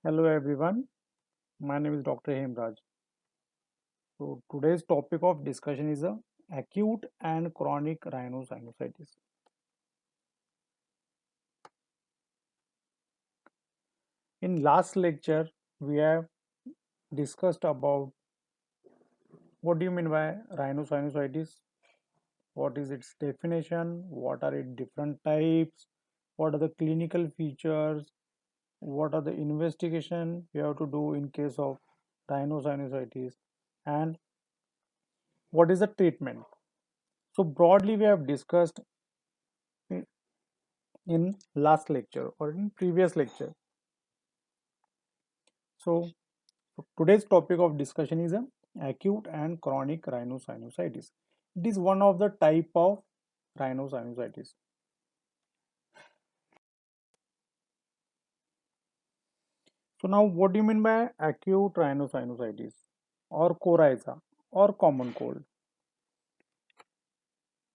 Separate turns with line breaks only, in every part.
Hello everyone, my name is Dr. Hemraj. So today's topic of discussion is acute and chronic rhinosinusitis. In last lecture, we have discussed about what do you mean by rhinosinusitis, what is its definition, what are its different types, what are the clinical features, what are the investigation we have to do in case of rhinosinusitis, and what is the treatment. So broadly, we have discussed in last lecture or in previous lecture. So today's topic of discussion is acute and chronic rhinosinusitis. It is one of the type of rhinosinusitis. So now what do you mean by acute rhinosinusitis or coryza or common cold?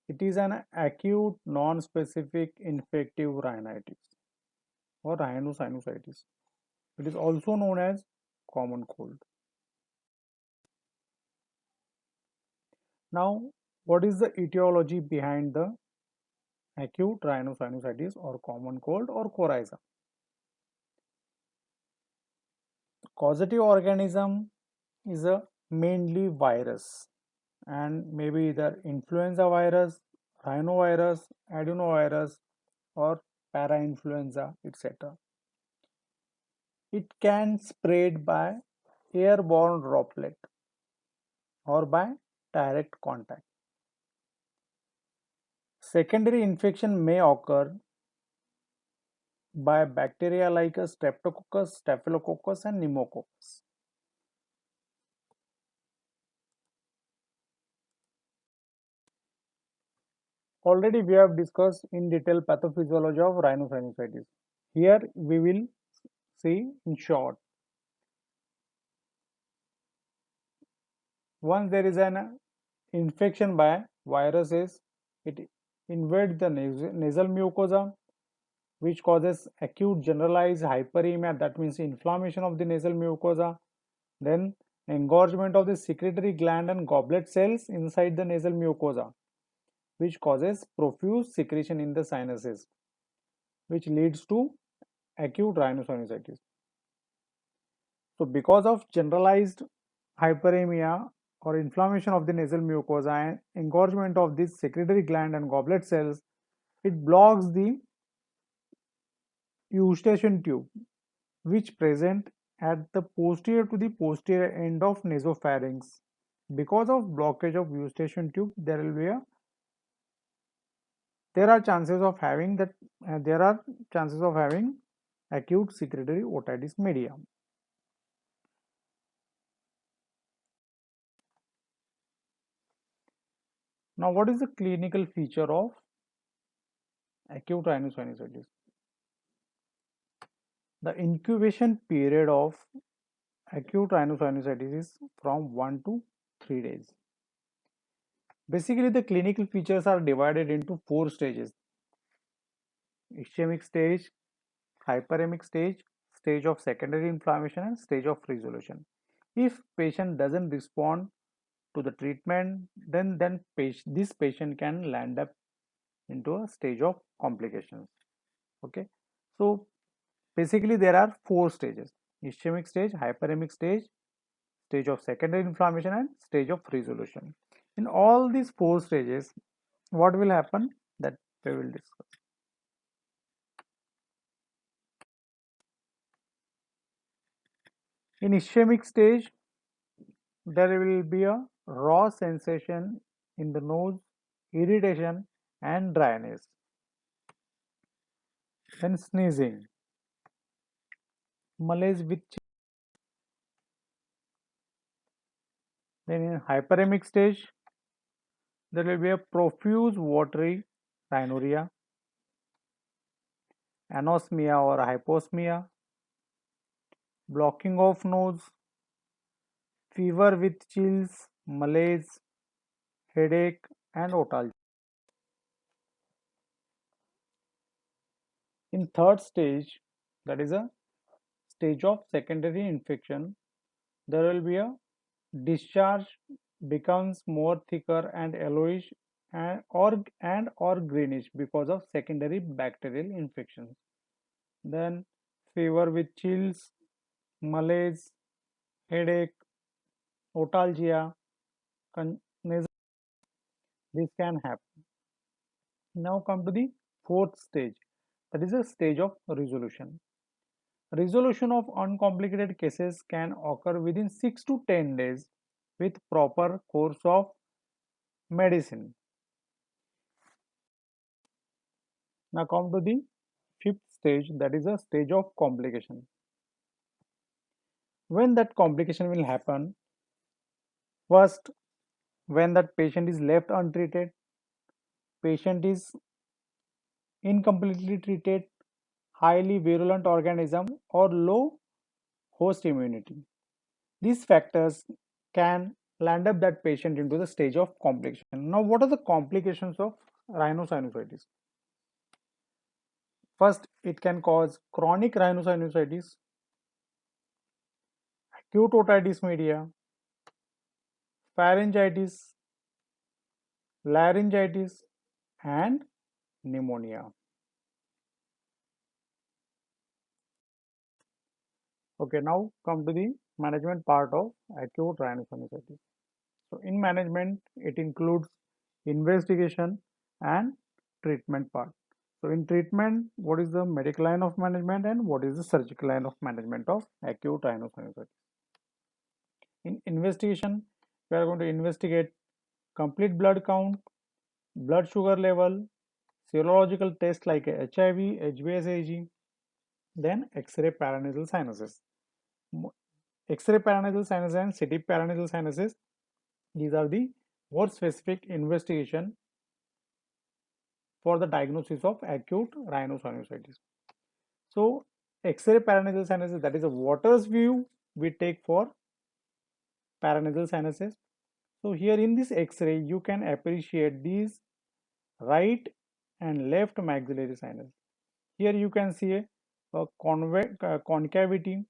It is an acute non-specific infective rhinitis or rhinosinusitis. It is also known as common cold. Now, what is the etiology behind the acute rhinosinusitis or common cold or coryza? Causative organism is a mainly virus and maybe either influenza virus, rhinovirus, adenovirus or parainfluenza, etc. It can spread by airborne droplet or by direct contact. Secondary infection may occur by bacteria like Streptococcus, Staphylococcus and Pneumococcus. Already we have discussed in detail pathophysiology of rhinosinusitis. Here we will see in short. Once there is an infection by viruses, it invades the nasal mucosa, which causes acute generalized hyperemia, that means inflammation of the nasal mucosa, then engorgement of the secretory gland and goblet cells inside the nasal mucosa, which causes profuse secretion in the sinuses, which leads to acute rhinosinusitis. So because of generalized hyperemia or inflammation of the nasal mucosa and engorgement of this secretory gland and goblet cells, it blocks the eustachian tube, which present at the posterior to the posterior end of nasopharynx. Because of blockage of eustachian tube, there are chances of having acute secretory otitis media. Now, what is the clinical feature of acute rhinosinusitis? The incubation period of acute rhinosinusitis is from 1 to 3 days. Basically, the clinical features are divided into 4 stages: ischemic stage, hyperemic stage, stage of secondary inflammation, and stage of resolution. If patient doesn't respond to the treatment, then this patient can land up into a stage of complications. Okay, so basically there are 4 stages: ischemic stage, hyperemic stage, stage of secondary inflammation and stage of resolution. In all these 4 stages, what will happen, that we will discuss. In ischemic stage, there will be a raw sensation in the nose, irritation and dryness, then sneezing, malaise with then in hyperemic stage, there will be a profuse watery rhinorrhea, anosmia or hyposmia, blocking of nose, fever with chills, malaise, headache and otalgia. In third stage, that is a stage of secondary infection, there will be a discharge becomes more thicker and yellowish and or greenish because of secondary bacterial infections. Then fever with chills, malaise, headache, otalgia, nasal, this can happen. Now come to the fourth stage, that is a stage of resolution. Resolution of uncomplicated cases can occur within 6 to 10 days with proper course of medicine. Now come to the fifth stage, that is a stage of complication. When that complication will happen, first, when that patient is left untreated, patient is incompletely treated, highly virulent organism or low host immunity. These factors can land up that patient into the stage of complication. Now, what are the complications of rhinosinusitis? First, it can cause chronic rhinosinusitis, acute otitis media, pharyngitis, laryngitis, and pneumonia. Okay, now come to the management part of acute rhinosinusitis. So, in management, it includes investigation and treatment part. So, in treatment, what is the medical line of management and what is the surgical line of management of acute rhinosinusitis? In investigation, we are going to investigate complete blood count, blood sugar level, serological tests like HIV, HbSAg, then X-ray paranasal sinuses. X-ray paranasal sinuses and CT paranasal sinuses, these are the more specific investigation for the diagnosis of acute rhinosinusitis. So, X-ray paranasal sinuses, that is a Waters view we take for paranasal sinuses. So, here in this X-ray, you can appreciate these right and left maxillary sinus. Here you can see a concavity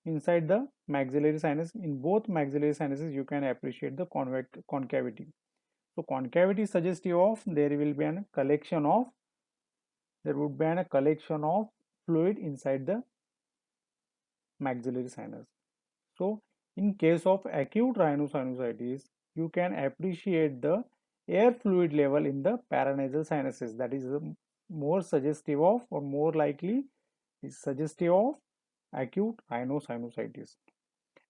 inside the maxillary sinus. In both maxillary sinuses, you can appreciate the concavity. So, concavity is suggestive of there will be a collection of fluid inside the maxillary sinus. So, in case of acute rhinosinusitis, you can appreciate the air fluid level in the paranasal sinuses. That is more suggestive of, or more likely is suggestive of, acute rhinosinusitis.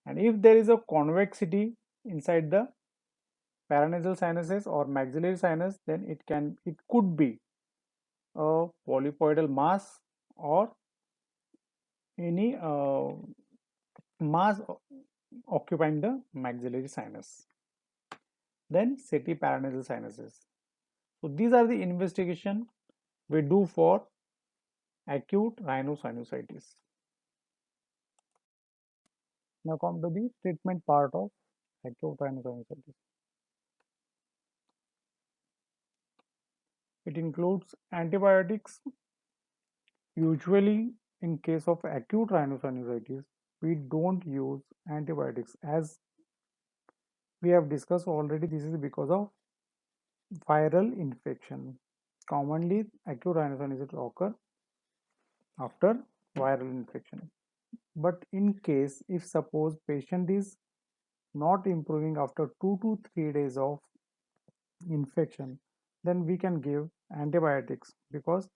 And if there is a convexity inside the paranasal sinuses or maxillary sinus, then it could be a polypoidal mass or any mass occupying the maxillary sinus. Then CT paranasal sinuses. So these are the investigation we do for acute rhinosinusitis. Now come to the treatment part of acute rhinosinusitis. It includes antibiotics. Usually in case of acute rhinosinusitis, we don't use antibiotics, as we have discussed already. This is because of viral infection. Commonly, acute rhinosinusitis occur after viral infection. But in case if suppose patient is not improving after 2 to 3 days of infection, then we can give antibiotics, because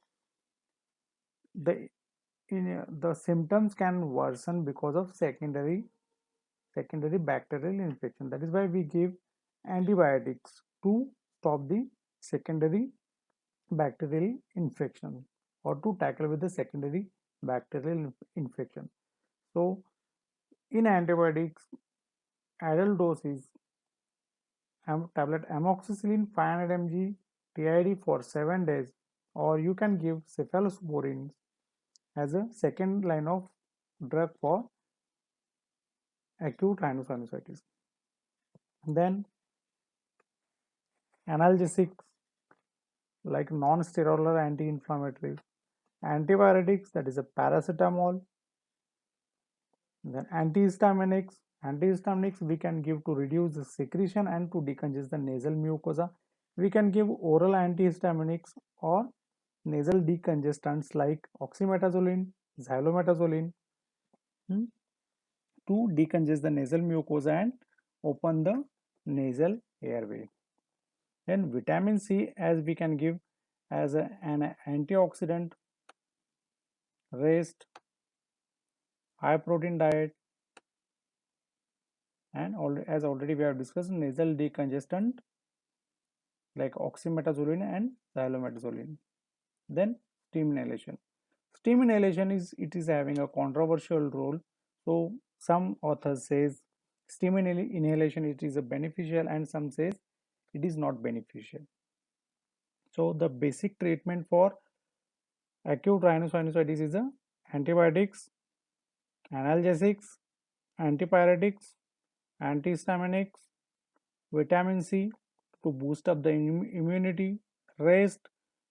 the symptoms can worsen because of secondary bacterial infection. That is why we give antibiotics to stop the secondary bacterial infection, or to tackle with the secondary bacterial infection. So in antibiotics, adult dose is tablet amoxicillin 500 mg TID for 7 days, or you can give cephalosporin as a second line of drug for acute rhinosinusitis. Then analgesics like non-steroidal anti-inflammatories, antibiotics, that is a paracetamol, Then antihistaminics we can give to reduce the secretion and to decongest the nasal mucosa. We can give oral antihistaminics or nasal decongestants like oxymetazoline, xylometazoline, hmm, to decongest the nasal mucosa and open the nasal airway. Then vitamin C, as we can give as an antioxidant, rest, high protein diet, and as already we have discussed, nasal decongestant like oxymetazoline and xylometazoline. Then steam inhalation. Steam inhalation is having a controversial role. So some authors says steam inhalation it is a beneficial and some says it is not beneficial. So the basic treatment for acute rhinosinusitis is antibiotics, analgesics, antipyretics, antihistaminics, vitamin C to boost up the immunity, rest,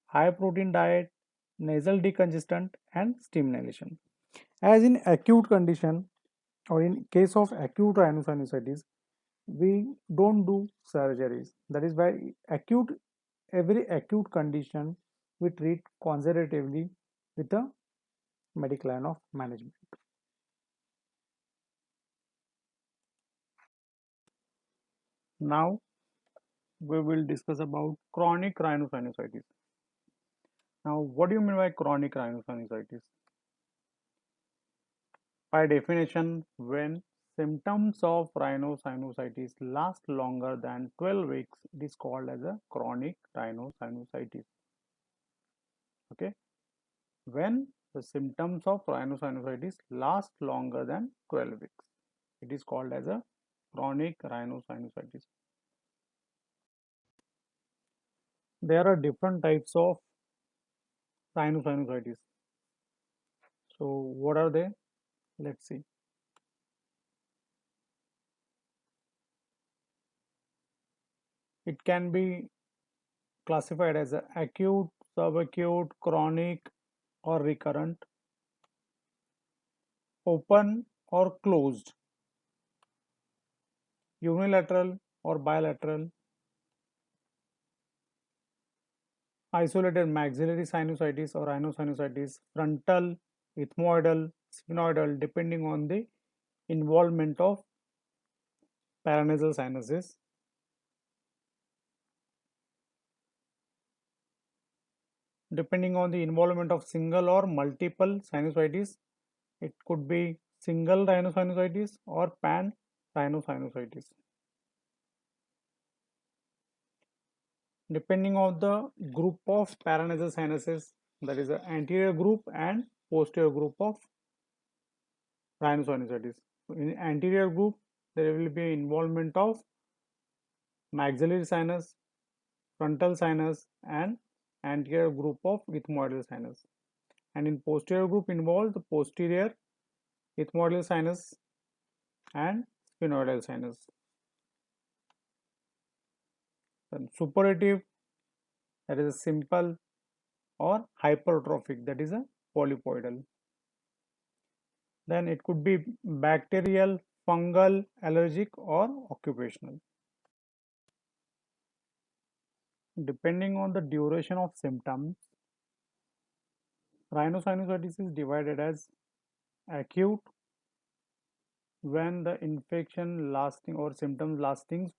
high protein diet, nasal decongestant, and steam inhalation. As in acute condition or in case of acute rhinosinusitis, we don't do surgeries. That is why every acute condition we treat conservatively with a medical line of management. Now we will discuss about chronic rhinosinusitis. Now, what do you mean by chronic rhinosinusitis? By definition, when symptoms of rhinosinusitis last longer than 12 weeks, it is called as a chronic rhinosinusitis. Okay, when the symptoms of rhinosinusitis last longer than 12 weeks, it is called as a chronic rhinosinusitis. There are different types of rhinosinusitis. So, what are they? Let's see. It can be classified as a acute, subacute, chronic, or recurrent, open or closed, unilateral or bilateral, isolated maxillary sinusitis or rhinosinusitis, frontal, ethmoidal, sphenoidal, depending on the involvement of paranasal sinuses. Depending on the involvement of single or multiple sinusitis, it could be single rhinosinusitis or pan rhinosinusitis. Depending on the group of paranasal sinuses, that is the anterior group and posterior group of rhinosinusitis. In anterior group, there will be involvement of maxillary sinus, frontal sinus, and anterior group of ethmoidal sinus. And in posterior group involved the posterior ethmoidal sinus and sphenoidal sinus. Then suppurative, that is a simple, or hypertrophic, that is a polypoidal. Then it could be bacterial, fungal, allergic, or occupational. Depending on the duration of symptoms, rhinosinusitis is divided as acute, when the infection lasting or symptoms lasting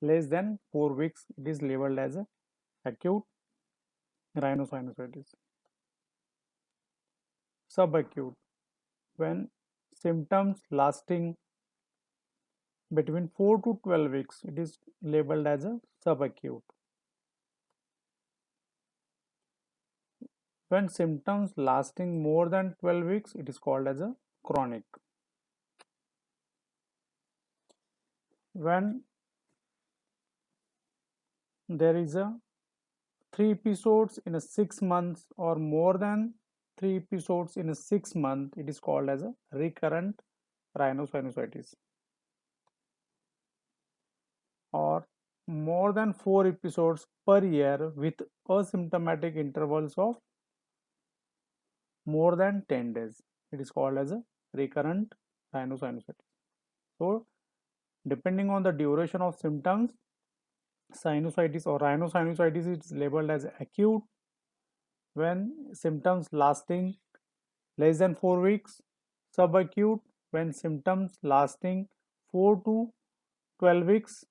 less than 4 weeks, it is labeled as a acute rhinosinusitis. Subacute, when symptoms lasting between 4 to 12 weeks, it is labeled as a subacute. When symptoms lasting more than 12 weeks, it is called as a chronic. When there is a 3 episodes in a 6 months or more than 3 episodes in a 6 month, it is called as a recurrent rhinosinusitis. Or more than 4 episodes per year with asymptomatic intervals of more than 10 days, it is called as a recurrent rhinosinusitis. So depending on the duration of symptoms, sinusitis or rhinosinusitis is labeled as acute when symptoms lasting less than 4 weeks, subacute when symptoms lasting 4 to 12 weeks,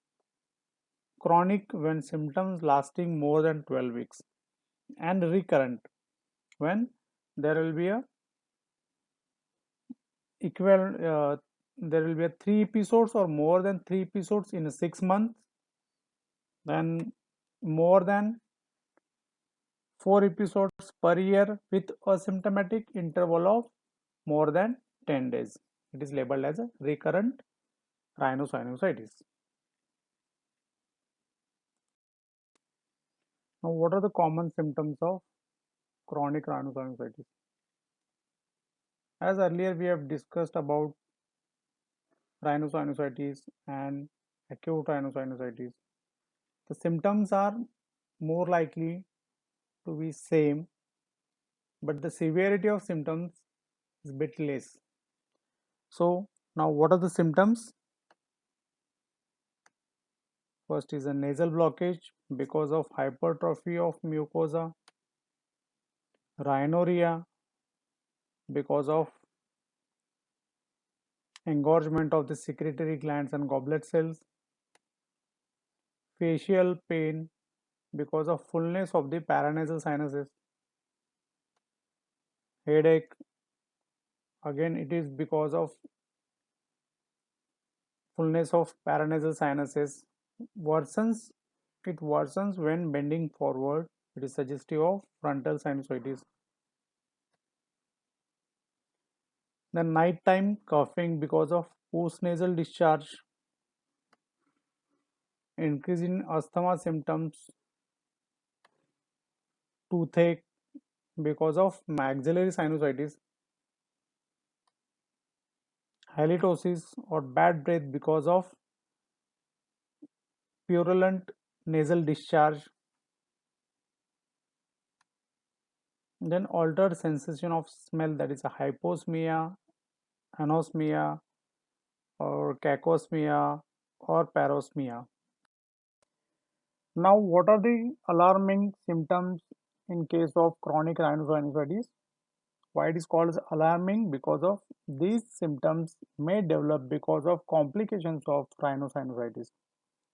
chronic when symptoms lasting more than 12 weeks, and recurrent when there will be a equal there will be a 3 episodes or more than 3 episodes in a 6 months, then more than 4 episodes per year with a symptomatic interval of more than 10 days. It is labeled as a recurrent rhinosinusitis. Now, what are the common symptoms of chronic rhinosinusitis? As earlier we have discussed about rhinosinusitis and acute rhinosinusitis, the symptoms are more likely to be same, but the severity of symptoms is bit less. So now what are the symptoms? First is a nasal blockage because of hypertrophy of mucosa, rhinorrhea because of engorgement of the secretory glands and goblet cells, facial pain because of fullness of the paranasal sinuses, headache, again it is because of fullness of paranasal sinuses, worsens it worsens when bending forward, it is suggestive of frontal sinusitis. Then nighttime coughing because of postnasal discharge, increase in asthma symptoms, toothache because of maxillary sinusitis, halitosis or bad breath because of purulent nasal discharge, then altered sensation of smell, that is a hyposmia, anosmia or cacosmia or parosmia. Now, what are the alarming symptoms in case of chronic rhinosinusitis? Why it is called as alarming? Because of these symptoms may develop because of complications of rhinosinusitis.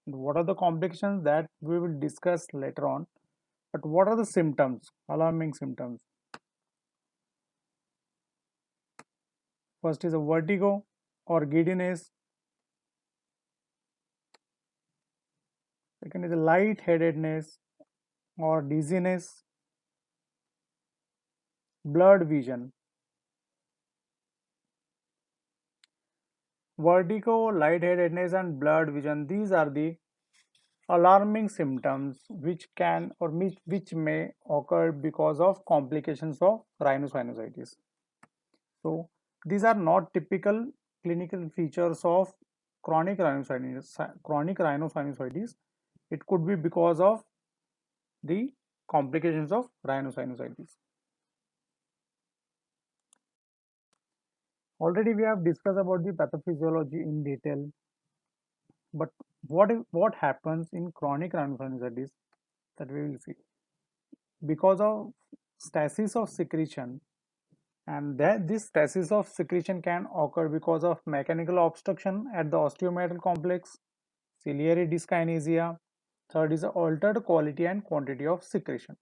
What are the complications that we will discuss later on? But what are the symptoms, alarming symptoms? First is a vertigo or giddiness. Second is a lightheadedness or dizziness, blurred vision. Vertigo, lightheadedness, and blurred vision. These are the alarming symptoms which can or which may occur because of complications of rhinosinusitis. So these are not typical clinical features of chronic rhinosinusitis. It could be because of the complications of rhinosinusitis. Already we have discussed about the pathophysiology in detail, but what happens in chronic rhinosinusitis that we will see because of stasis of secretion, and that this stasis of secretion can occur because of mechanical obstruction at the osteometal complex, ciliary dyskinesia. Third is the altered quality and quantity of secretion.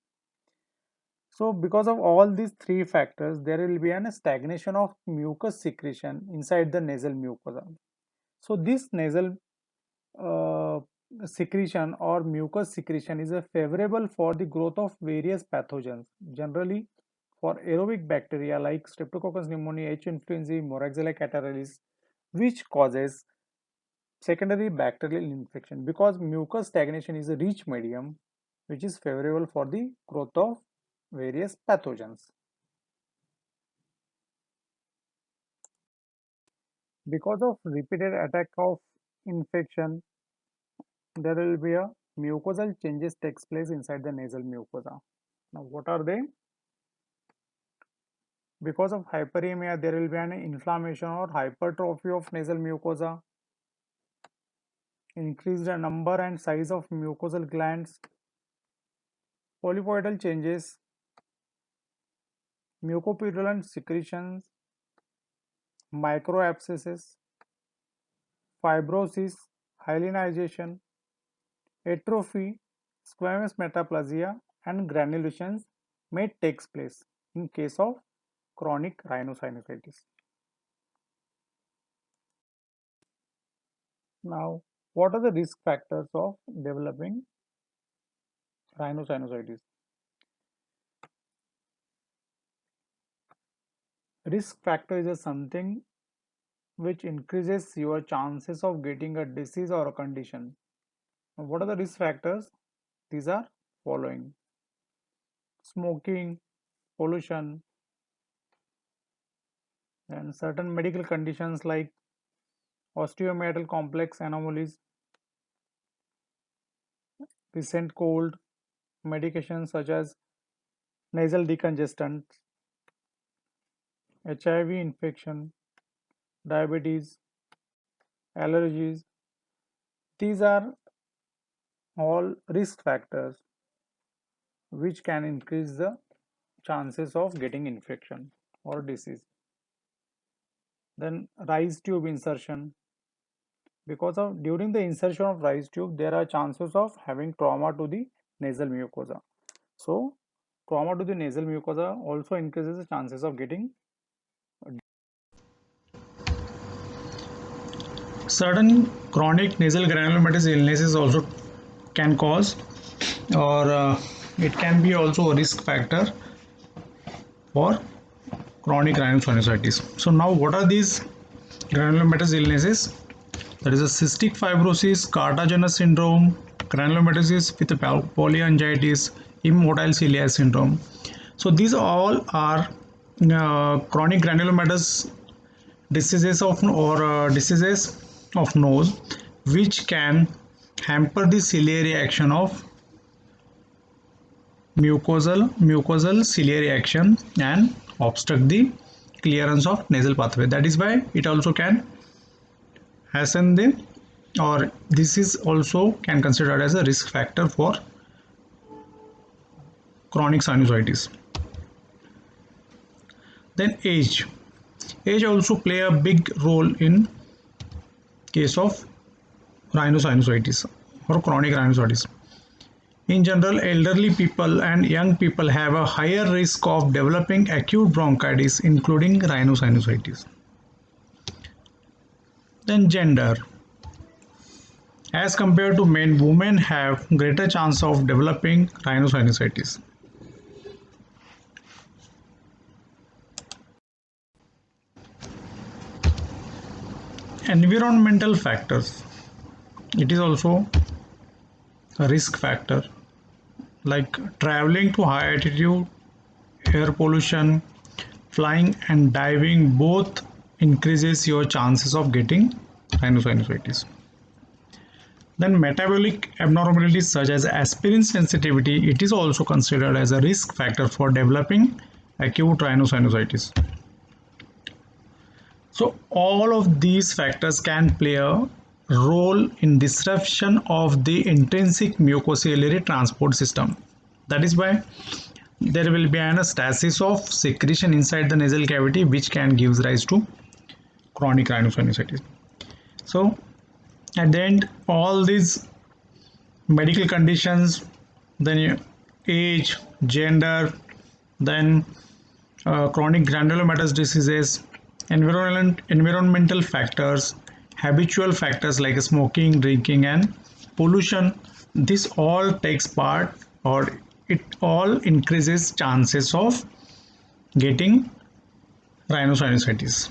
So because of all these three factors, there will be a stagnation of mucus secretion inside the nasal mucosa. So this nasal uh, secretion or mucus secretion is a favorable for the growth of various pathogens, generally for aerobic bacteria like Streptococcus pneumoniae, H. influenzae, Moraxella catarrhalis, which causes secondary bacterial infection, because mucus stagnation is a rich medium which is favorable for the growth of various pathogens. Because of repeated attack of infection, there will be a mucosal changes takes place inside the nasal mucosa. Now what are they? Because of hyperemia, there will be an inflammation or hypertrophy of nasal mucosa, increase the number and size of mucosal glands, polypoidal changes, mucopurulent secretions, microabscesses, fibrosis, hyalinization, atrophy, squamous metaplasia, and granulations may take place in case of chronic rhinosinusitis. Now, what are the risk factors of developing rhinosinusitis? Risk factor is something which increases your chances of getting a disease or a condition. What are the risk factors? These are following: smoking, pollution, and certain medical conditions like osteometal complex anomalies, recent cold, medications such as nasal decongestants, HIV infection, diabetes, allergies. These are all risk factors which can increase the chances of getting infection or disease. Then rise tube insertion. Because of during the insertion of rise tube, there are chances of having trauma to the nasal mucosa. So trauma to the nasal mucosa also increases the chances of getting.
Certain chronic nasal granulomatous illnesses also can cause, or it can be also a risk factor for chronic rhinosinusitis. So now what are these granulomatous illnesses? There is a cystic fibrosis, Cartagenous syndrome, granulomatosis with polyangiitis, immotile celiac syndrome. So these all are chronic granulomatous diseases of nose, which can hamper the ciliary action of mucosal ciliary action and obstruct the clearance of nasal pathway. That is why it also can hasten the, or this is also can considered as a risk factor for chronic sinusitis. Then age also play a big role in case of rhinosinusitis or chronic rhinosinusitis. In general, elderly people and young people have a higher risk of developing acute bronchitis, including rhinosinusitis. Then gender. As compared to men, women have greater chance of developing rhinosinusitis. Environmental factors. It is also a risk factor, like traveling to high altitude, air pollution, flying and diving both increases your chances of getting rhinosinusitis. Then metabolic abnormalities such as aspirin sensitivity, it is also considered as a risk factor for developing acute rhinosinusitis. So all of these factors can play a role in disruption of the intrinsic mucociliary transport system. That is why there will be an stasis of secretion inside the nasal cavity, which can give rise to chronic rhinosinusitis. So at the end, all these medical conditions, then age, gender, then chronic granulomatous diseases, environmental factors, habitual factors like smoking, drinking, and pollution, this all takes part, or it all increases chances of getting rhinosinusitis.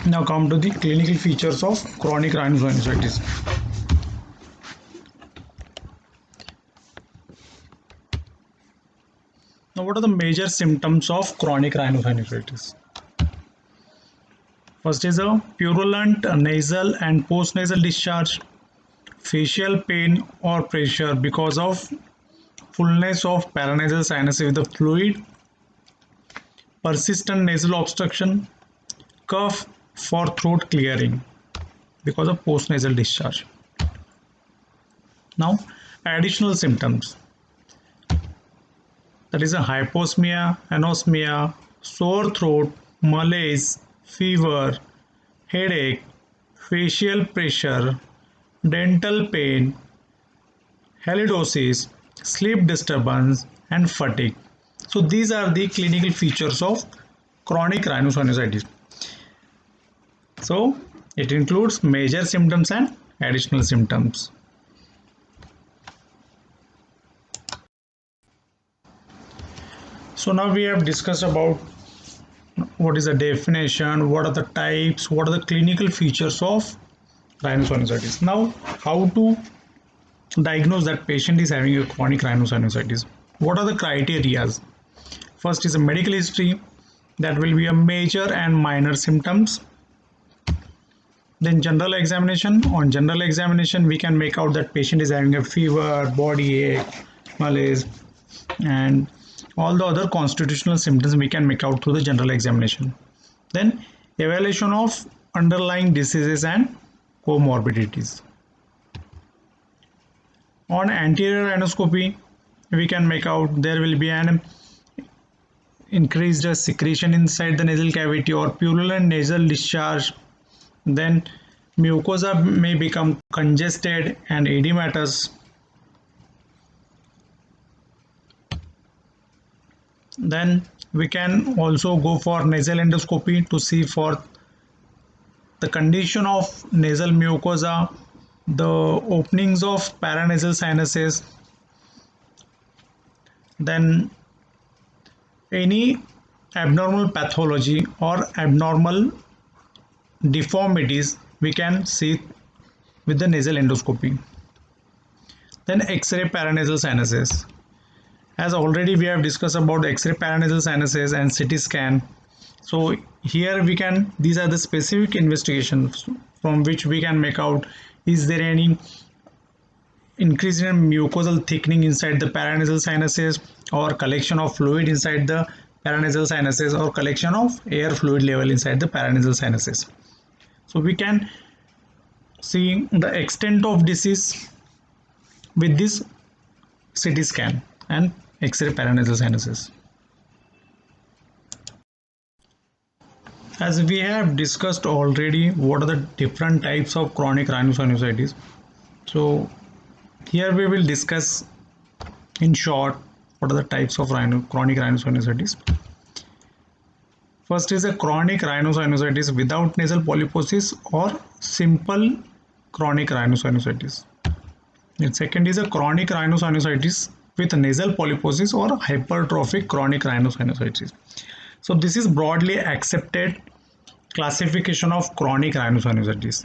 Now come to the clinical features of chronic rhinosinusitis. Now what are the major symptoms of chronic rhinosinusitis? First is a purulent nasal and postnasal discharge, facial pain or pressure because of fullness of paranasal sinuses with the fluid, persistent nasal obstruction, cough for throat clearing because of postnasal discharge. Now, additional symptoms, that is a hyposmia, anosmia, sore throat, malaise, fever, headache, facial pressure, dental pain, halitosis, sleep disturbance, and fatigue. So these are the clinical features of chronic rhinosinusitis. So it includes major symptoms and additional symptoms. So now we have discussed about what is the definition, what are the types, what are the clinical features of rhinosinusitis. Now, how to diagnose that patient is having a chronic rhinosinusitis? What are the criteria? First is a medical history, that will be a major and minor symptoms. Then general examination. On general examination, we can make out that patient is having a fever, body ache, malaise, and all the other constitutional symptoms we can make out through the general examination. Then evaluation of underlying diseases and comorbidities. On anterior rhinoscopy, we can make out there will be an increased secretion inside the nasal cavity or purulent nasal discharge. Then mucosa may become congested and edematous. Then we can also go for nasal endoscopy to see for the condition of nasal mucosa, the openings of paranasal sinuses, then any abnormal pathology or abnormal deformities we can see with the nasal endoscopy. Then X-ray paranasal sinuses. As already we have discussed about X-ray paranasal sinuses and CT scan. So here we can, these are the specific investigations from which we can make out is there any increase in mucosal thickening inside the paranasal sinuses or collection of fluid inside the paranasal sinuses or collection of air fluid level inside the paranasal sinuses. So we can see the extent of disease with this CT scan and X-ray paranasal sinuses. As we have discussed already what are the different types of chronic rhinosinusitis, so here we will discuss in short what are the types of chronic rhinosinusitis. First is a chronic rhinosinusitis without nasal polyposis or simple chronic rhinosinusitis. And second is a chronic rhinosinusitis with nasal polyposis or hypertrophic chronic rhinosinusitis. So this is broadly accepted classification of chronic rhinosinusitis.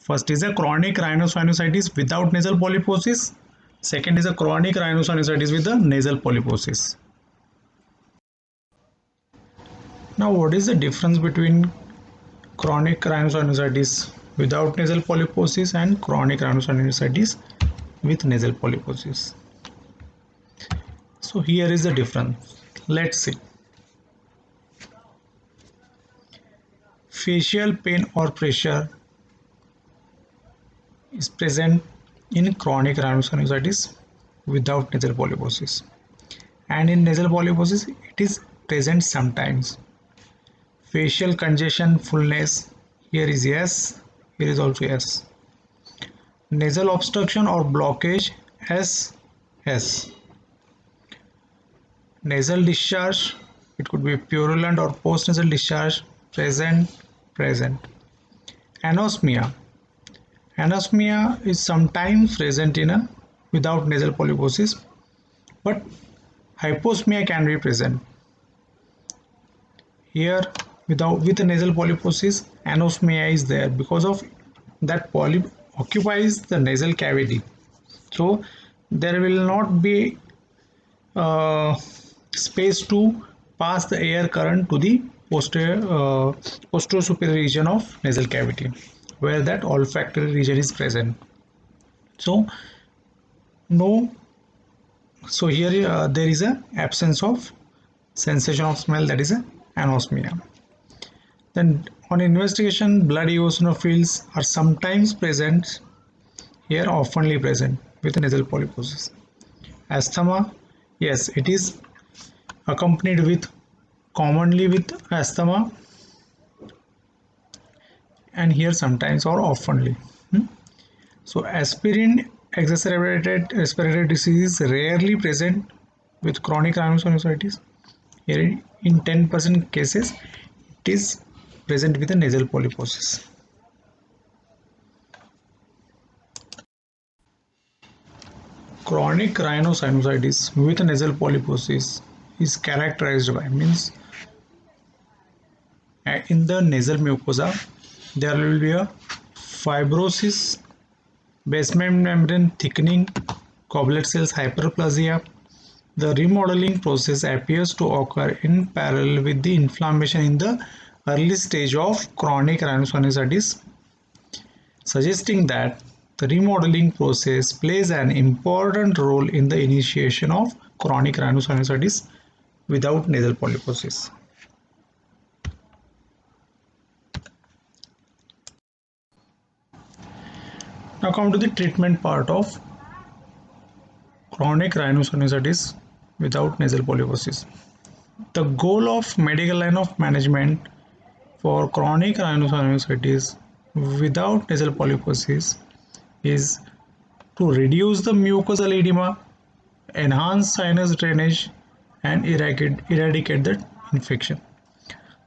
First is a chronic rhinosinusitis without nasal polyposis. Second is a chronic rhinosinusitis with the nasal polyposis. Now, what is the difference between chronic rhinosinusitis without nasal polyposis and chronic rhinosinusitis with nasal polyposis? So here is the difference. Let's see. Facial pain or pressure is present in chronic rhinosinusitis without nasal polyposis, and in nasal polyposis it is present sometimes. Facial congestion, fullness, here is yes, here is also yes. Nasal obstruction or blockage, S. Nasal discharge, it could be purulent or postnasal discharge, present. Anosmia is sometimes present in a without nasal polyposis, but hyposmia can be present. Here with the nasal polyposis, anosmia is there because of that polyp occupies the nasal cavity, so there will not be space to pass the air current to the posterior superior region of nasal cavity where that olfactory region is present. So no So here there is a absence of sensation of smell, that is a anosmia. Then on investigation, blood eosinophils are sometimes present, here oftenly present with nasal polyposis. Asthma, yes, it is accompanied with commonly with asthma, and here sometimes or oftenly. So aspirin exacerbated respiratory disease is rarely present with chronic rhinosinusitis. Here in 10% cases it is present with a nasal polyposis. Chronic rhinosinusitis with nasal polyposis is characterized by, means in the nasal mucosa there will be a fibrosis, basement membrane thickening, goblet cells hyperplasia. The remodeling process appears to occur in parallel with the inflammation in the early stage of chronic rhinosinusitis, suggesting that the remodeling process plays an important role in the initiation of chronic rhinosinusitis without nasal polyposis. Now come to the treatment part of chronic rhinosinusitis without nasal polyposis. The goal of medical line of management for chronic rhinosinusitis without nasal polyposis is to reduce the mucosal edema, enhance sinus drainage, and eradicate the infection.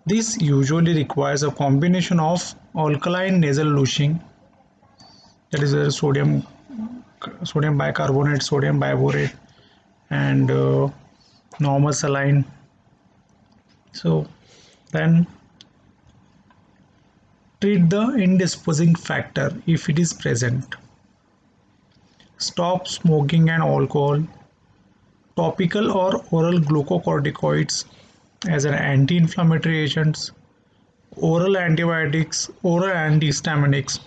This usually requires a combination of alkaline nasal lotion, that is sodium bicarbonate, sodium biborate, and normal saline. So then treat the indisposing factor if it is present. Stop smoking and alcohol. Topical or oral glucocorticoids as an anti-inflammatory agents. Oral antibiotics, oral antihistaminics,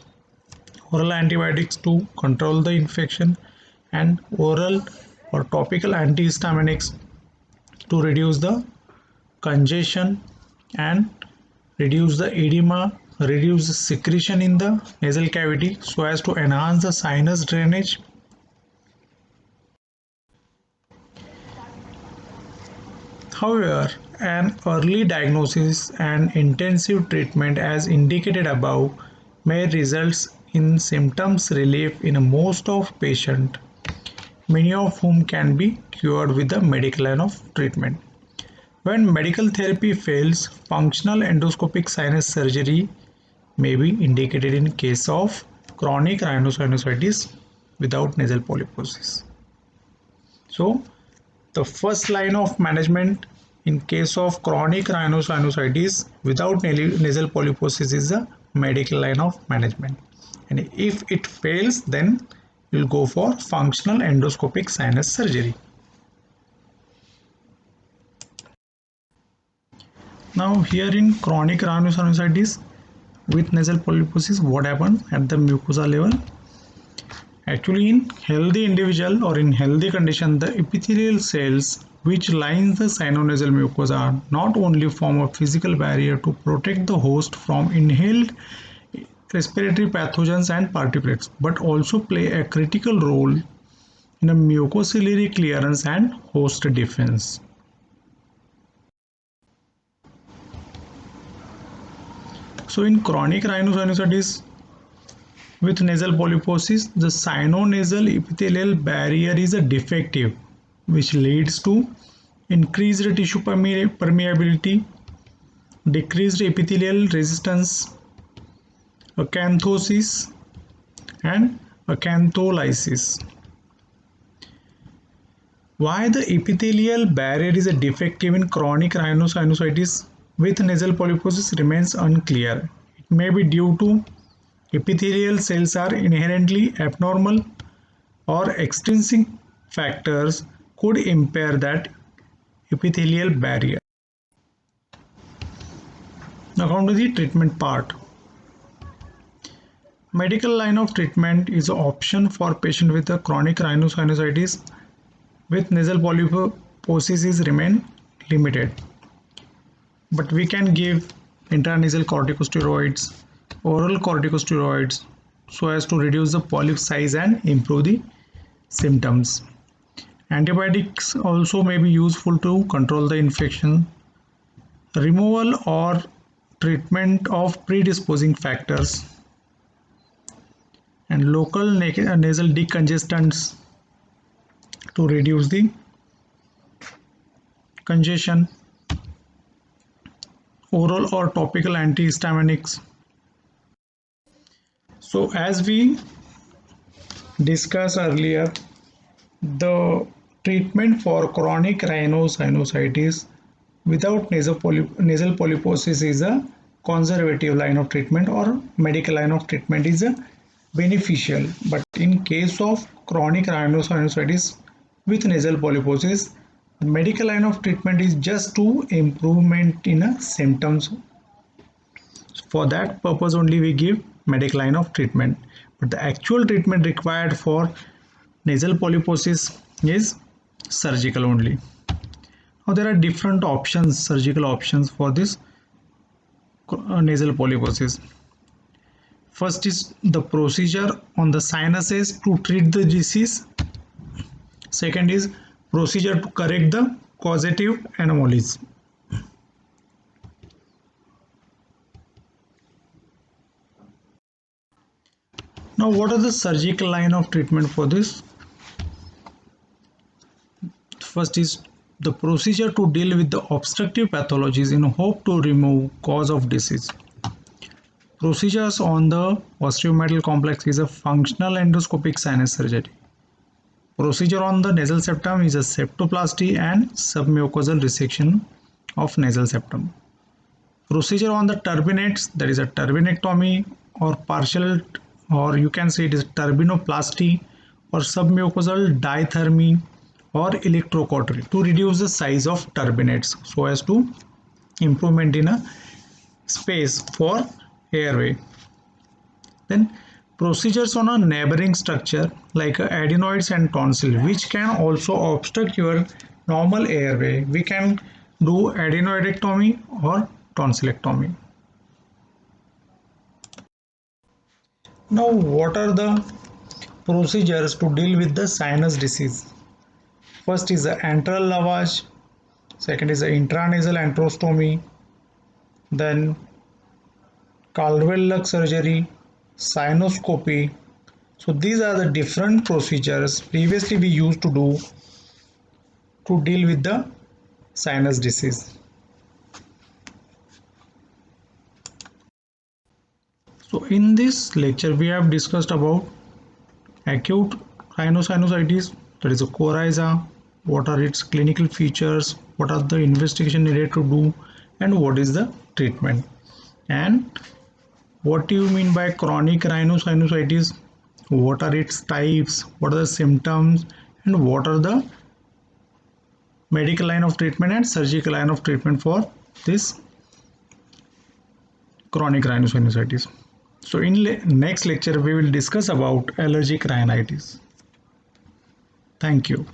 oral antibiotics to control the infection, and oral or topical antihistaminics to reduce the congestion and reduce the edema, reduce the secretion in the nasal cavity so as to enhance the sinus drainage. However, an early diagnosis and intensive treatment as indicated above may result in symptoms relief in most of patients, many of whom can be cured with the medical line of treatment. When medical therapy fails, functional endoscopic sinus surgery may be indicated in case of chronic rhinosinusitis without nasal polyposis. So, the first line of management in case of chronic rhinosinusitis without nasal polyposis is the medical line of management. And if it fails, then you'll go for functional endoscopic sinus surgery. Now here in chronic rhinosinusitis with nasal polyposis, what happens at the mucosa level? Actually, in healthy individual or in healthy condition, the epithelial cells which lines the sinonasal mucosa not only form a physical barrier to protect the host from inhaled respiratory pathogens and particulates, but also play a critical role in a mucociliary clearance and host defense. So in chronic rhinosinusitis with nasal polyposis, the sinonasal epithelial barrier is a defective, which leads to increased tissue permeability, decreased epithelial resistance, acanthosis, and acantholysis. Why the epithelial barrier is a defective in chronic rhinosinusitis with nasal polyposis remains unclear. It may be due to epithelial cells are inherently abnormal or extrinsic factors could impair that epithelial barrier. Now come to the treatment part. Medical line of treatment is an option for patient with a chronic rhinosinusitis with nasal polyposis is remain limited, but we can give intranasal corticosteroids, oral corticosteroids, so as to reduce the polyp size and improve the symptoms. Antibiotics also may be useful to control the infection. Removal or treatment of predisposing factors and local nasal decongestants to reduce the congestion. Oral or topical antihistaminics. So as we discussed earlier, the treatment for chronic rhinosinusitis without nasal polyposis is a conservative line of treatment, or medical line of treatment is a beneficial. But in case of chronic rhinosinusitis with nasal polyposis, medical line of treatment is just to improvement in symptoms. For that purpose only we give medical line of treatment, but the actual treatment required for nasal polyposis is surgical only. Now there are different options, surgical options for this nasal polyposis. First is the procedure on the sinuses to treat the disease. Second is procedure to correct the causative anomalies. Now what are the surgical line of treatment for this? First is the procedure to deal with the obstructive pathologies in hope to remove cause of disease. Procedures on the osteometal complex is a functional endoscopic sinus surgery. Procedure on the nasal septum is a septoplasty and submucosal resection of nasal septum. Procedure on the turbinates, that is a turbinectomy or partial, or you can say it is turbinoplasty or submucosal dithermy or electrocautery to reduce the size of turbinates so as to improvement in a space for airway. Then procedures on a neighboring structure like adenoids and tonsil, which can also obstruct your normal airway. We can do adenoidectomy or tonsillectomy. Now what are the procedures to deal with the sinus disease? First is the antral lavage, second is the intranasal antrostomy, then Caldwell-Luck surgery, sinoscopy. So these are the different procedures previously we used to do to deal with the sinus disease. So in this lecture we have discussed about acute rhinosinusitis, that is a coryza, what are its clinical features, what are the investigation needed to do, and what is the treatment. And what do you mean by chronic rhinosinusitis, what are its types, what are the symptoms, and what are the medical line of treatment and surgical line of treatment for this chronic rhinosinusitis. So in next lecture we will discuss about allergic rhinitis. Thank you.